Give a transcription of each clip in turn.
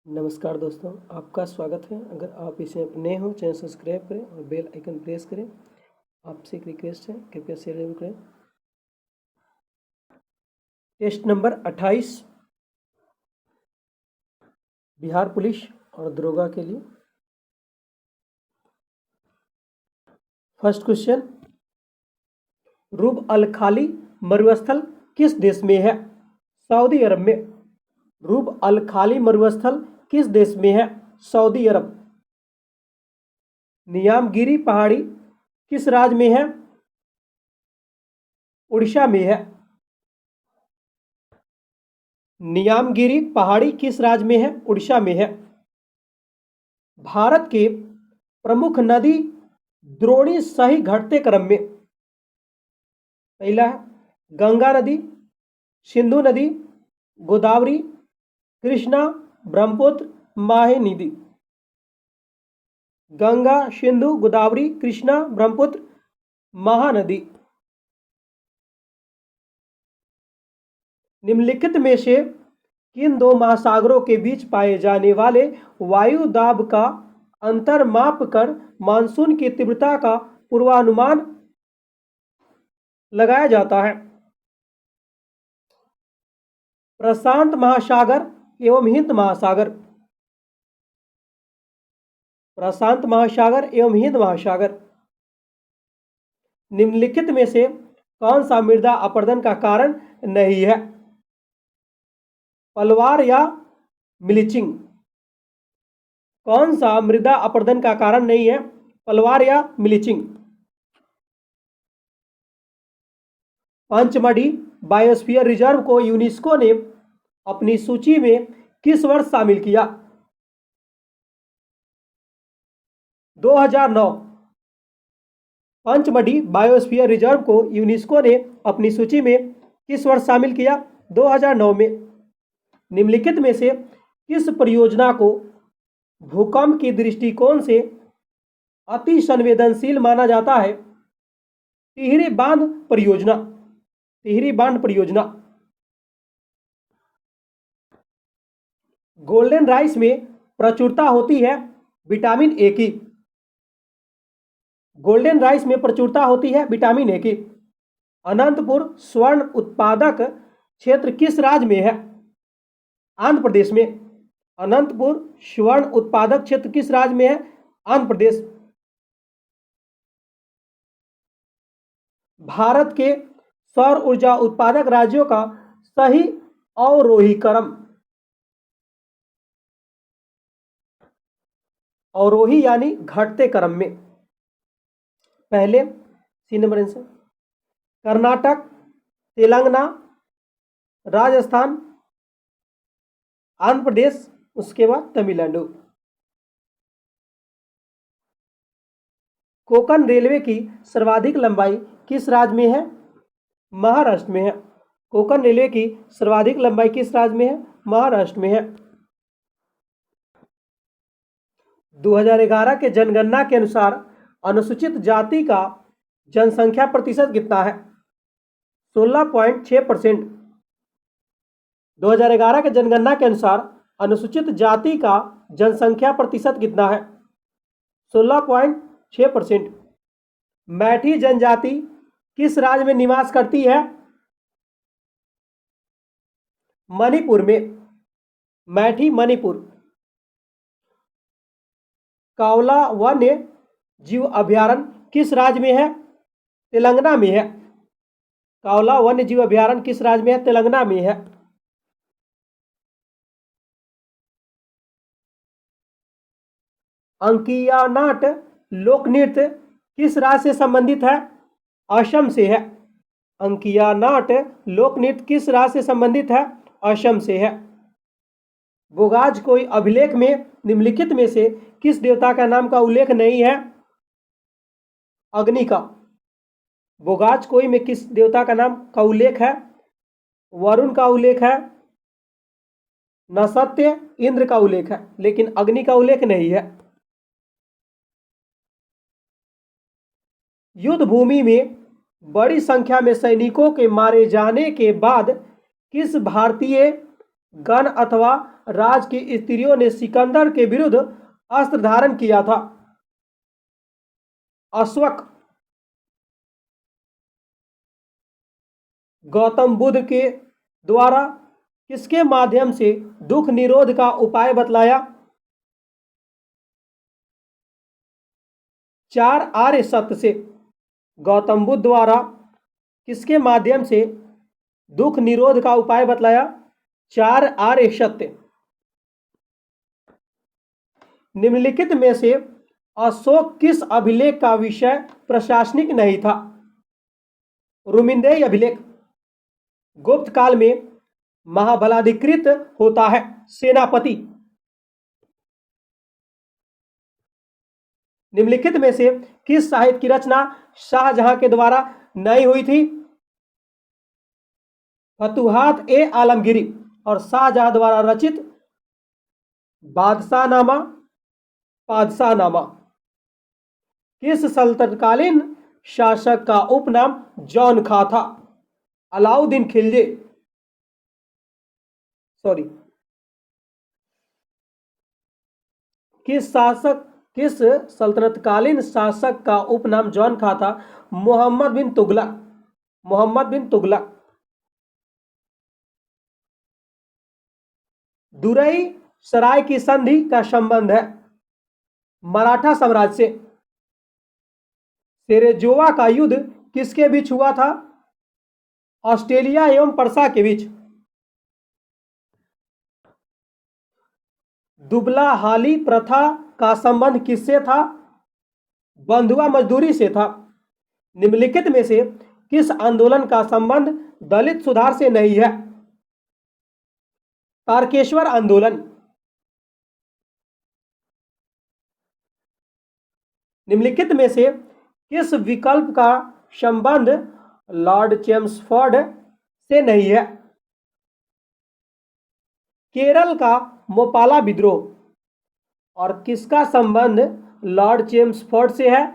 नमस्कार दोस्तों, आपका स्वागत है। अगर आप इसे नए हो चैनल सब्सक्राइब करें और बेल आइकन प्रेस करें। आपसे एक रिक्वेस्ट है, कृपया शेयर जरूर करें। टेस्ट नंबर 28 बिहार पुलिस और दरोगा के लिए। फर्स्ट क्वेश्चन, रूब अल खाली मरुस्थल किस देश में है? सऊदी अरब में। रूब अल खाली मरुस्थल किस देश में है? सऊदी अरब। नियामगिरी पहाड़ी किस राज्य में है? उड़ीसा में है। नियामगिरी पहाड़ी किस राज्य में है? उड़ीसा में है। भारत के प्रमुख नदी द्रोणी सही घटते क्रम में। पहला है गंगा नदी, सिंधु नदी, गोदावरी, कृष्णा, ब्रह्मपुत्र, महानदी। गंगा, सिंधु, गोदावरी, कृष्णा, ब्रह्मपुत्र, महानदी। निम्नलिखित में से किन दो महासागरों के बीच पाए जाने वाले वायु दाब का अंतर माप कर मानसून की तीव्रता का पूर्वानुमान लगाया जाता है? प्रशांत महासागर एवं हिंद महासागर। प्रशांत महासागर एवं हिंद महासागर। निम्नलिखित में से कौन सा मृदा अपरदन का कारण नहीं है? पलवार या मिलिचिंग। कौन सा मृदा अपरदन का कारण नहीं है? पलवार या मिलिचिंग। पंचमढ़ी बायोस्फीयर रिजर्व को यूनेस्को ने अपनी सूची में किस वर्ष शामिल किया? 2009। पंचमढ़ी बायोस्फीयर रिजर्व को यूनेस्को ने अपनी सूची में किस वर्ष शामिल किया? 2009 में। निम्नलिखित में से किस परियोजना को भूकंप के दृष्टिकोण से अति संवेदनशील माना जाता है? टिहरी बांध परियोजना। टिहरी बांध परियोजना। गोल्डन राइस में प्रचुरता होती है विटामिन ए की। गोल्डन राइस में प्रचुरता होती है विटामिन ए की। अनंतपुर स्वर्ण उत्पादक क्षेत्र किस राज्य में है? आंध्र प्रदेश में। अनंतपुर स्वर्ण उत्पादक क्षेत्र किस राज्य में है? आंध्र प्रदेश। भारत के सौर ऊर्जा उत्पादक राज्यों का सही अवरोही क्रम। अवरोही यानी घटते क्रम में। पहले C number answer Karnataka, Telangana, Rajasthan, Andhra Pradesh, उसके बाद तमिलनाडु। कोंकण रेलवे की सर्वाधिक लंबाई किस राज्य में है? महाराष्ट्र में है। कोंकण रेलवे की सर्वाधिक लंबाई किस राज्य में है? महाराष्ट्र में है। 2011 के जनगणना के अनुसार अनुसूचित जाति का जनसंख्या प्रतिशत कितना है? 16.6%। 2011 के जनगणना के अनुसार अनुसूचित जाति का जनसंख्या प्रतिशत कितना है? 16.6%। मैठी जनजाति किस राज्य में निवास करती है? मणिपुर में। मैठी मणिपुर। कावला वन्य जीव अभयारण्य किस राज्य में है? तेलंगाना में है। कावला वन्य जीव अभयारण्य किस राज्य में है? तेलंगाना में है। अंकियानाट लोक नृत्य किस राज्य से संबंधित है? असम से है। अंकियानाट लोक नृत्य किस राज्य से संबंधित है? असम से है। बोगाज कोई अभिलेख में निम्नलिखित में से किस देवता का नाम का उल्लेख नहीं है? अग्नि का। बोगाज कोई में किस देवता का नाम का उल्लेख है? वरुण का उल्लेख है, नसत्य, इंद्र का उल्लेख है, लेकिन अग्नि का उल्लेख नहीं है। युद्ध भूमि में बड़ी संख्या में सैनिकों के मारे जाने के बाद किस भारतीय गण अथवा राज की स्त्रियों ने सिकंदर के विरुद्ध अस्त्र धारण किया था? अश्वक। गौतम बुद्ध के द्वारा किसके माध्यम से दुख निरोध का उपाय बतलाया? 4 आर्य सत्य से। गौतम बुद्ध द्वारा किसके माध्यम से दुख निरोध का उपाय बतलाया? 4 आर्य सत्य। निम्नलिखित में से अशोक किस अभिलेख का विषय प्रशासनिक नहीं था? रुमिंदेय अभिलेख। गुप्त काल में महाबलाधिकृत होता है सेनापति। निम्नलिखित में से किस साहित्य की रचना शाहजहां के द्वारा नहीं हुई थी? फतुहात ए आलमगीरी और शाहजहां द्वारा रचित बादशाहनामा, पादशाहनामा। किस सल्तनतकालीन शासक का उपनाम जौन खां था? अलाउद्दीन खिलजी। सॉरी, किस सल्तनतकालीन शासक का उपनाम जौन खां था? मोहम्मद बिन तुगलक। मोहम्मद बिन तुगलक। दुरई सराय की संधि का संबंध है मराठा साम्राज्य से। सेरेजोवा का युद्ध किसके बीच हुआ था? ऑस्ट्रेलिया एवं पर्सा के बीच। दुबला हाली प्रथा का संबंध किससे था? बंधुआ मजदूरी से था। निम्नलिखित में से किस आंदोलन का संबंध दलित सुधार से नहीं है? तारकेश्वर आंदोलन। निम्नलिखित में से किस विकल्प का संबंध लॉर्ड चेम्सफोर्ड से नहीं है? केरल का मोपाला विद्रोह। और किसका संबंध लॉर्ड चेम्सफोर्ड से है?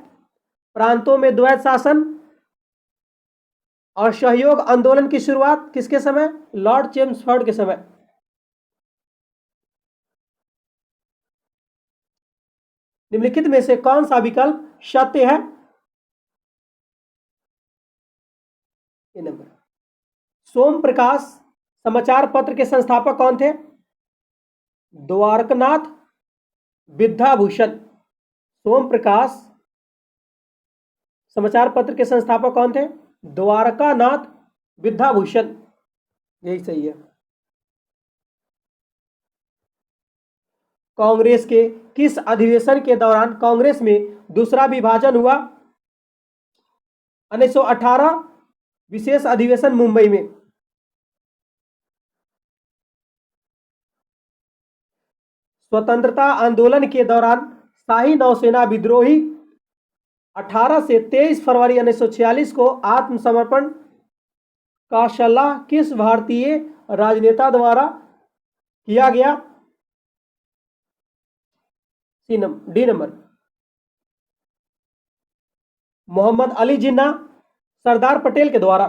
प्रांतों में द्वैत शासन। असहयोग आंदोलन की शुरुआत किसके समय? लॉर्ड चेम्सफोर्ड के समय। निम्नलिखित में से कौन सा विकल्प सत्य है? ये नंबर। सोम प्रकाश समाचार पत्र के संस्थापक कौन थे? द्वारकनाथ विद्याभूषण। सोम प्रकाश समाचार पत्र के संस्थापक कौन थे? द्वारकानाथ विद्याभूषण। यही सही है। कांग्रेस के किस अधिवेशन के दौरान कांग्रेस में दूसरा विभाजन हुआ? 1918 विशेष अधिवेशन मुंबई में। स्वतंत्रता आंदोलन के दौरान शाही नौसेना विद्रोही 18 से 23 फरवरी 1946 को आत्मसमर्पण का सलाह किस भारतीय राजनेता द्वारा किया गया? D number. मोहम्मद अली जिन्ना, सरदार पटेल के द्वारा।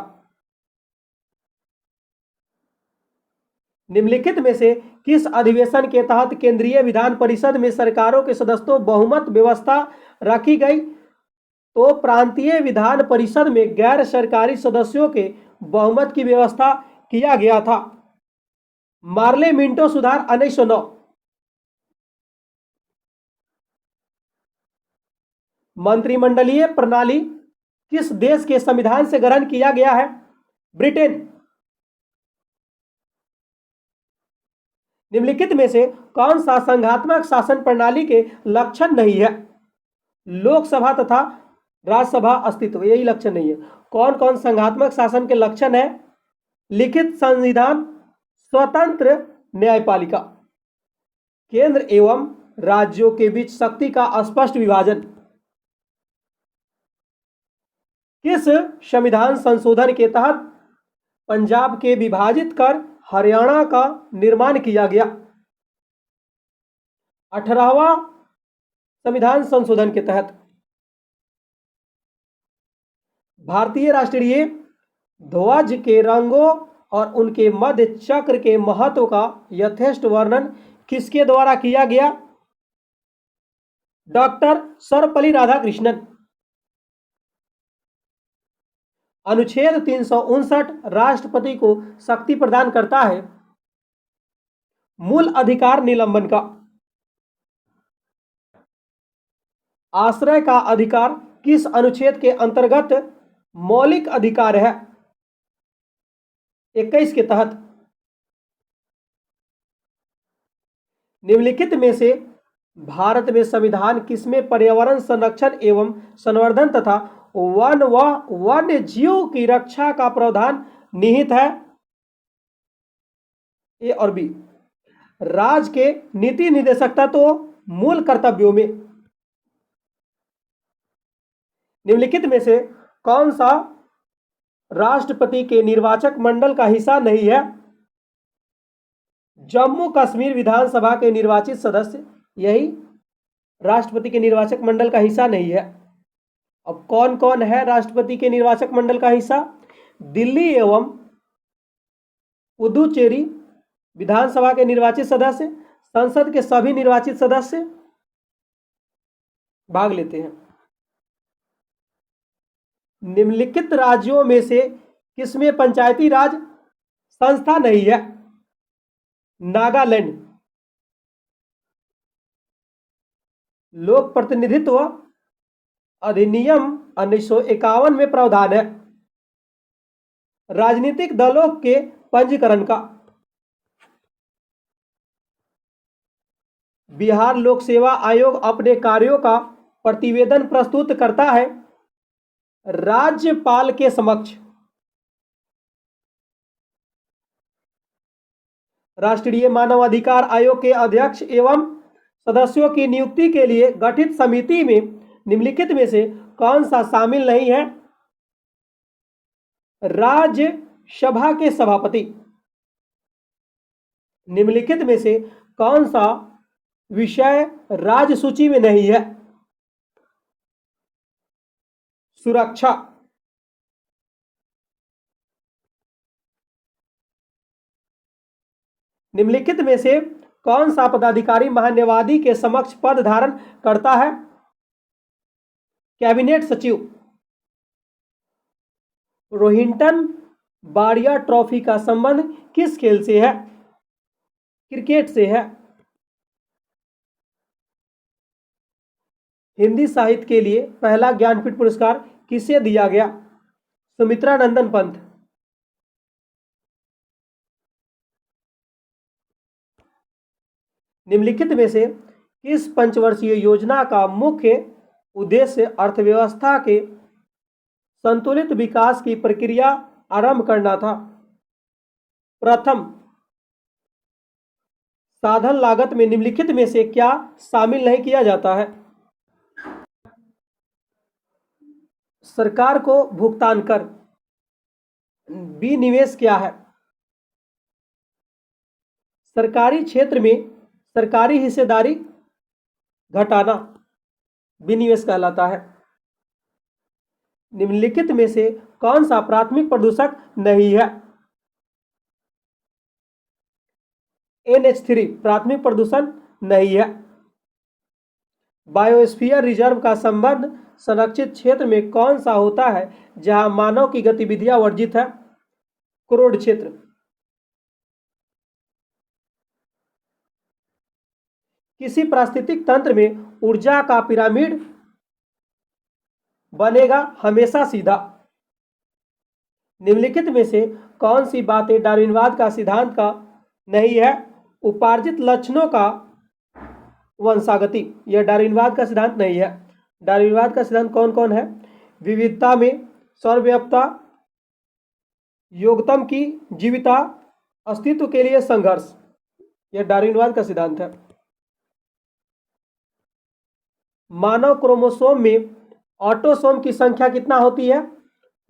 निम्नलिखित में से किस अधिवेशन के तहत केंद्रीय विधान परिषद में सरकारों के सदस्यों बहुमत व्यवस्था रखी गई? तो प्रांतीय विधान परिषद में गैर सरकारी सदस्यों के बहुमत की व्यवस्था किया गया था। मार्ले मिंटो सुधार 1909। मंत्रिमंडलीय प्रणाली किस देश के संविधान से ग्रहण किया गया है? ब्रिटेन। निम्नलिखित में से कौन सा संघात्मक शासन प्रणाली के लक्षण नहीं है? लोकसभा तथा राज्यसभा अस्तित्व, यही लक्षण नहीं है। कौन कौन संघात्मक शासन के लक्षण है? लिखित संविधान, स्वतंत्र न्यायपालिका, केंद्र एवं राज्यों के बीच शक्ति का स्पष्ट विभाजन। किस संविधान संशोधन के तहत पंजाब के विभाजित कर हरियाणा का निर्माण किया गया? 18वां संविधान संशोधन के तहत। भारतीय राष्ट्रीय ध्वज के रंगों और उनके मध्य चक्र के महत्व का यथेष्ट वर्णन किसके द्वारा किया गया? डॉक्टर सर्वपल्ली राधाकृष्णन। अनुच्छेद 359 राष्ट्रपति को शक्ति प्रदान करता है। मूल अधिकार निलंबन का। आश्रय का अधिकार किस अनुच्छेद के अंतर्गत मौलिक अधिकार है? 21 के तहत। निम्नलिखित में से भारत में संविधान किसमें पर्यावरण संरक्षण एवं संवर्धन तथा वन व वन्य जीव की रक्षा का प्रावधान निहित है? ए और बी। राज्य के नीति निर्देशकता तो मूल कर्तव्यों में। निम्नलिखित में से कौन सा राष्ट्रपति के निर्वाचक मंडल का हिस्सा नहीं है? जम्मू कश्मीर विधानसभा के निर्वाचित सदस्य यही राष्ट्रपति के निर्वाचक मंडल का हिस्सा नहीं है। अब कौन कौन है राष्ट्रपति के निर्वाचक मंडल का हिस्सा? दिल्ली एवं पुदुचेरी विधानसभा के निर्वाचित सदस्य, संसद के सभी निर्वाचित सदस्य भाग लेते हैं। निम्नलिखित राज्यों में से किसमें पंचायती राज संस्था नहीं है? नागालैंड। लोक प्रतिनिधित्व अधिनियम 1951 में प्रावधान है राजनीतिक दलों के पंजीकरण का। बिहार लोक सेवा आयोग अपने कार्यों का प्रतिवेदन प्रस्तुत करता है राज्यपाल के समक्ष। राष्ट्रीय मानवाधिकार आयोग के अध्यक्ष एवं सदस्यों की नियुक्ति के लिए गठित समिति में निम्नलिखित में से कौन सा शामिल नहीं है? राज्यसभा के सभापति। निम्नलिखित में से कौन सा विषय राज्य सूची में नहीं है? सुरक्षा। निम्नलिखित में से कौन सा पदाधिकारी महान्यायवादी के समक्ष पद धारण करता है? कैबिनेट सचिव। रोहिंटन बारिया ट्रॉफी का संबंध किस खेल से है? क्रिकेट से है। हिंदी साहित्य के लिए पहला ज्ञानपीठ पुरस्कार किसे दिया गया? सुमित्रा नंदन पंत। निम्नलिखित में से किस पंचवर्षीय योजना का मुख्य उद्देश्य अर्थव्यवस्था के संतुलित विकास की प्रक्रिया आरंभ करना था? प्रथम, साधन लागत में निम्नलिखित में से क्या शामिल नहीं किया जाता है? सरकार को भुगतान कर। विनिवेश क्या है? सरकारी क्षेत्र में सरकारी हिस्सेदारी घटाना विनिवेश कहलाता है। निम्नलिखित में से कौन सा प्राथमिक प्रदूषक नहीं है? NH3 प्राथमिक प्रदूषण नहीं है। बायोस्फीयर रिजर्व का संबंध संरक्षित क्षेत्र में कौन सा होता है जहां मानव की गतिविधियां वर्जित है? क्रोड क्षेत्र। किसी पारिस्थितिक तंत्र में ऊर्जा का पिरामिड बनेगा हमेशा सीधा। निम्नलिखित में से कौन सी बातें डार्विनवाद का सिद्धांत का नहीं है? उपार्जित लक्षणों का वंशागति, यह डार्विनवाद का सिद्धांत नहीं है। डार्विनवाद का सिद्धांत कौन कौन है? विविधता में सर्वव्यापकता, योग्यतम की जीविता, अस्तित्व के लिए संघर्ष, यह डार्विनवाद का सिद्धांत है। मानव क्रोमोसोम में ऑटोसोम की संख्या कितना होती है?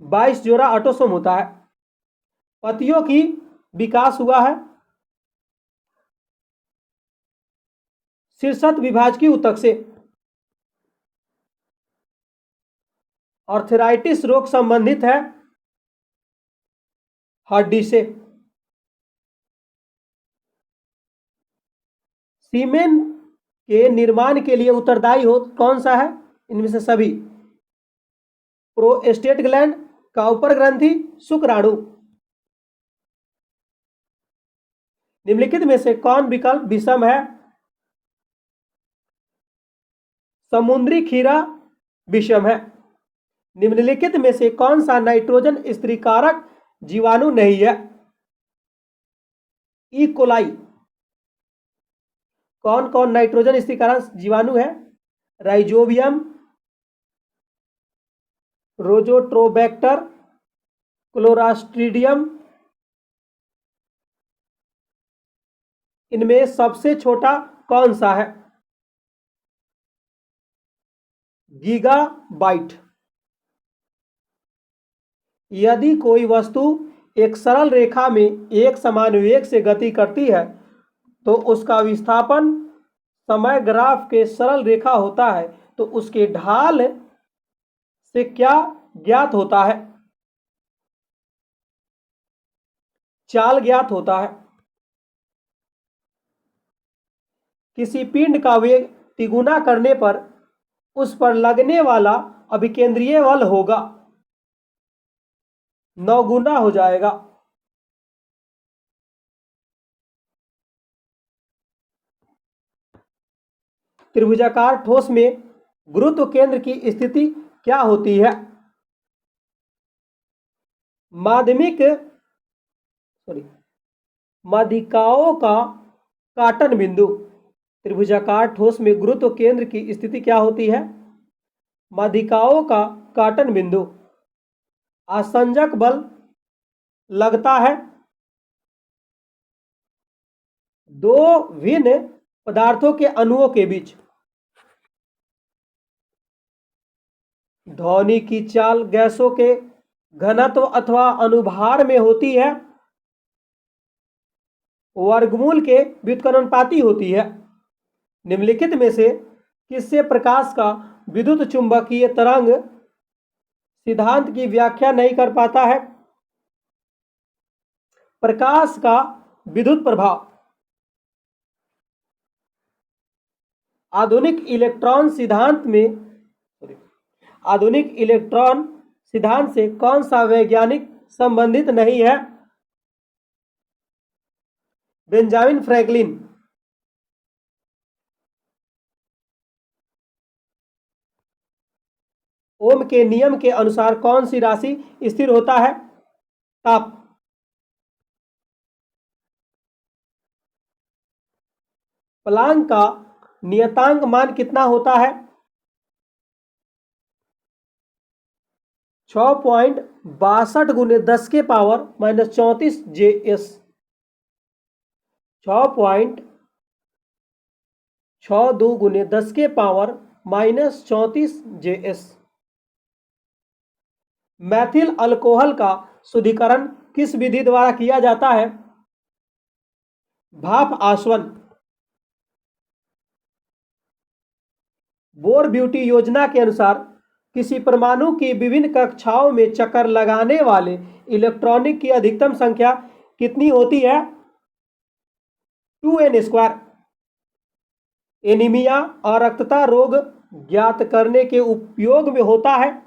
22 जोड़ा ऑटोसोम होता है। पतियों की विकास हुआ है शीर्षत विभाजकीय ऊतक से। आर्थराइटिस रोग संबंधित है हड्डी से। सीमेन के निर्माण के लिए उत्तरदायी हो कौन सा है? के निर्माण के लिए उत्तरदायी हो कौन सा है इनमें से सभी? प्रोस्टेट ग्लैंड, काउपर ग्रंथि, शुक्राणु। निम्नलिखित में से कौन विकल्प विषम है? समुद्री खीरा विषम है। निम्नलिखित में से कौन सा नाइट्रोजन स्थिरीकारक जीवाणु नहीं है? E coli. कौन कौन नाइट्रोजन स्थिरीकारक जीवाणु है? राइजोबियम, रोजोट्रोबैक्टर, क्लोरास्ट्रीडियम। इनमें सबसे छोटा कौन सा है? गीगाबाइट। यदि कोई वस्तु एक सरल रेखा में एक समान वेग से गति करती है तो उसका विस्थापन समय ग्राफ के सरल रेखा होता है, तो उसके ढाल से क्या ज्ञात होता है? चाल ज्ञात होता है। किसी पिंड का वेग तिगुना करने पर उस पर लगने वाला अभिकेंद्रीय बल होगा 9 गुना हो जाएगा। त्रिभुजाकार ठोस में गुरुत्व केंद्र की स्थिति क्या होती है? माध्यिकाओं का काटन बिंदु। त्रिभुजाकार ठोस में गुरुत्व केंद्र की स्थिति क्या होती है? माध्यिकाओं का काटन बिंदु। आसंजक बल लगता है दो भिन्न पदार्थों के अणुओं के बीच। ध्वनि की चाल गैसों के घनत्व अथवा अनुभार में होती है, वर्गमूल के व्युत्क्रमानुपाती होती है। निम्नलिखित में से किससे प्रकाश का विद्युत चुंबकीय तरंग सिद्धांत की व्याख्या नहीं कर पाता है? प्रकाश का विद्युत प्रभाव। आधुनिक इलेक्ट्रॉन सिद्धांत से कौन सा वैज्ञानिक संबंधित नहीं है? Benjamin Franklin. ओम के नियम के अनुसार कौन सी राशि स्थिर होता है? ताप। प्लांक का नियतांक मान कितना होता है? 6.62 गुने 10 के पावर -34 JS। 6.62 गुने 10 के पावर -34 JS। मैथिल अल्कोहल का शुद्धिकरण किस विधि द्वारा किया जाता है? भाप आसवन। बोर ब्यूटी योजना के अनुसार किसी परमाणु की विभिन्न कक्षाओं में चक्कर लगाने वाले इलेक्ट्रॉनिक की अधिकतम संख्या कितनी होती है? 2n²। एनीमिया अरक्तता रोग ज्ञात करने के उपयोग में होता है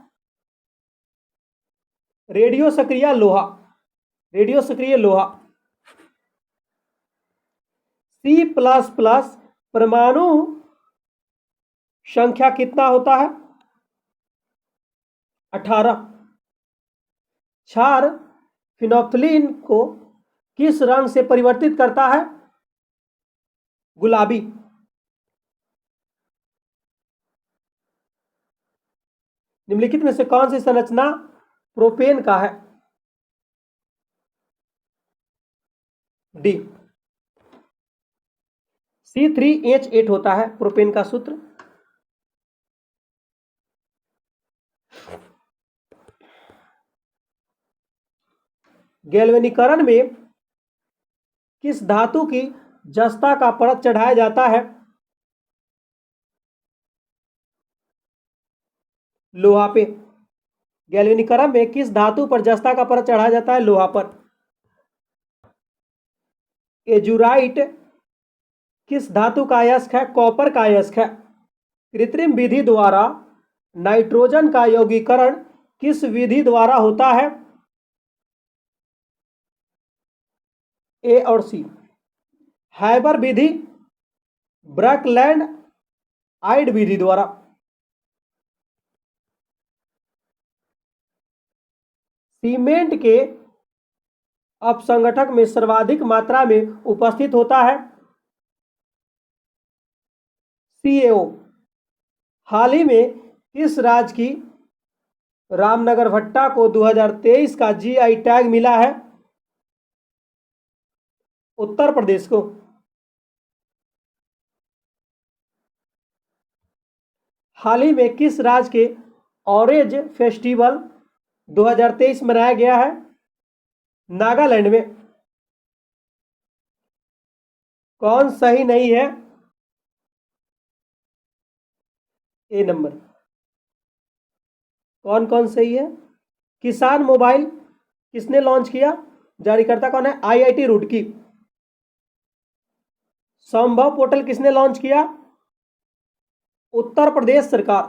रेडियो सक्रिय लोहा। C++ परमाणु संख्या कितना होता है? 18। क्षार फिनोल्फ्थीन को किस रंग से परिवर्तित करता है? गुलाबी। निम्नलिखित में से कौन सी संरचना प्रोपेन का है? डी। C3H8 होता है प्रोपेन का सूत्र। गैल्वेनीकरण में किस धातु की जस्ता का परत चढ़ाया जाता है? लोहा पे। गैल्वेनीकरण में किस धातु पर जस्ता का परत चढ़ाया जाता है? लोहा पर। एजुराइट किस धातु का अयस्क है? कॉपर का अयस्क है। कृत्रिम विधि द्वारा नाइट्रोजन का यौगीकरण किस विधि द्वारा होता है? ए और सी। हैबर विधि, ब्रकलैंड आइड विधि द्वारा। सीमेंट के अपसंगठक में सर्वाधिक मात्रा में उपस्थित होता है CaO। हाल ही में किस राज्य की रामनगर भट्टा को 2023 का GI टैग मिला है? उत्तर प्रदेश को। हाल ही में किस राज्य के ऑरेंज फेस्टिवल 2023 मनाया गया है? नागालैंड में। कौन सही नहीं है? ए नंबर। कौन कौन सही है? किसान मोबाइल किसने लॉन्च किया? जारीकर्ता कौन है? IIT रुड़की। संभव पोर्टल किसने लॉन्च किया? उत्तर प्रदेश सरकार।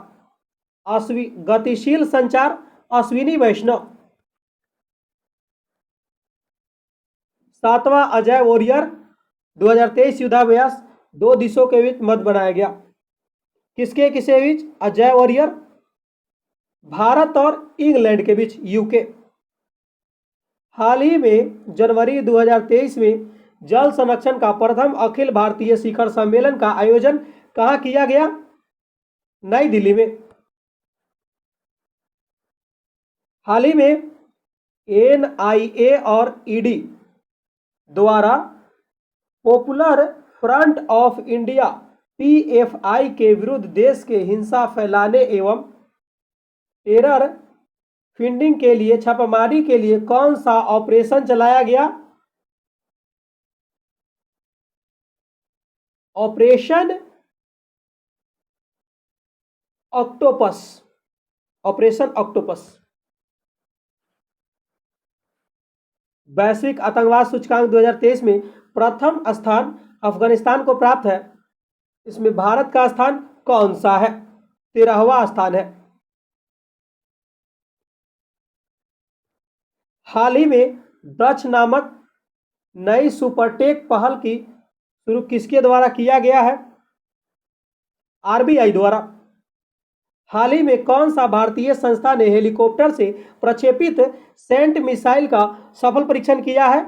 गतिशील संचार अश्विनी वैष्णव। 7वां अजय वॉरियर 2023 युद्धाभ्यास दो देशों के बीच मत बनाया गया। किसके किसके बीच? अजय वॉरियर भारत और इंग्लैंड के बीच, UK। हाल ही में जनवरी 2023 में जल संरक्षण का प्रथम अखिल भारतीय शिखर सम्मेलन का आयोजन कहाँ किया गया? नई दिल्ली में। हाल ही में NIA और ED द्वारा popular front of India PFI के विरुद्ध देश के हिंसा फैलाने एवं टेरर फंडिंग के लिए छापेमारी के लिए कौन सा ऑपरेशन चलाया गया? Operation octopus. Operation octopus. वैश्विक आतंकवाद सूचकांक 2023 में प्रथम स्थान अफगानिस्तान को प्राप्त है। इसमें भारत का स्थान कौन सा है? 13वां स्थान है। हाल ही में डच नामक नई सुपरटेक पहल की शुरू किसके द्वारा किया गया है? RBI द्वारा। हाल ही में कौन सा भारतीय संस्था ने हेलीकॉप्टर से प्रक्षेपित सेंट मिसाइल का सफल परीक्षण किया है?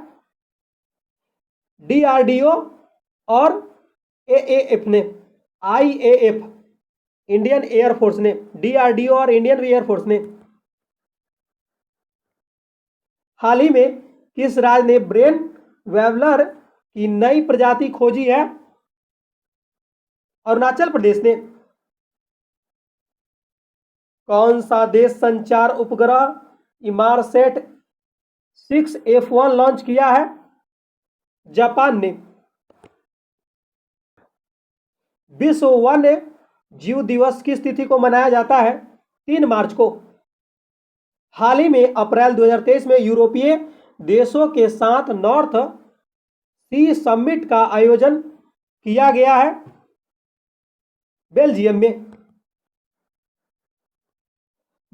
DRDO और AAF ने। IAF इंडियन एयरफोर्स ने। DRDO और इंडियन एयरफोर्स ने। हाल ही में किस राज्य ने ब्रेन वेवलर की नई प्रजाति खोजी है? अरुणाचल प्रदेश ने। कौन सा देश संचार उपग्रह इमारसेट 6F1 लॉन्च किया है? जापान ने। विश्व वन्य जीव दिवस किस तिथि को मनाया जाता है? 3 मार्च को। हाल ही में अप्रैल 2023 में यूरोपीय देशों के साथ नॉर्थ सी समिट का आयोजन किया गया है बेल्जियम में।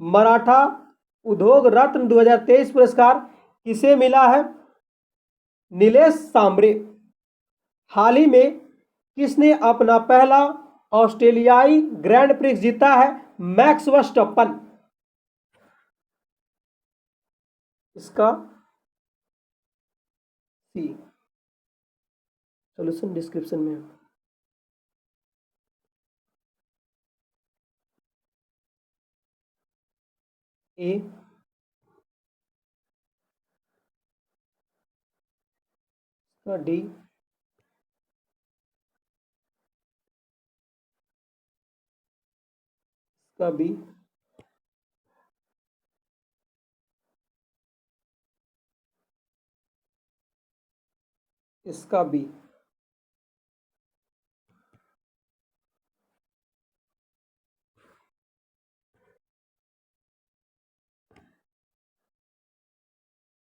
मराठा उद्योग रत्न 2023 पुरस्कार किसे मिला है? नीलेश सांबरे। हाल ही में किसने अपना पहला ऑस्ट्रेलियाई ग्रैंड प्रिक्स जीता है? मैक्स वर्स्टप्पन। इसका सी। सॉल्यूशन डिस्क्रिप्शन में है। ए, डी, इसका बी, इसका बी।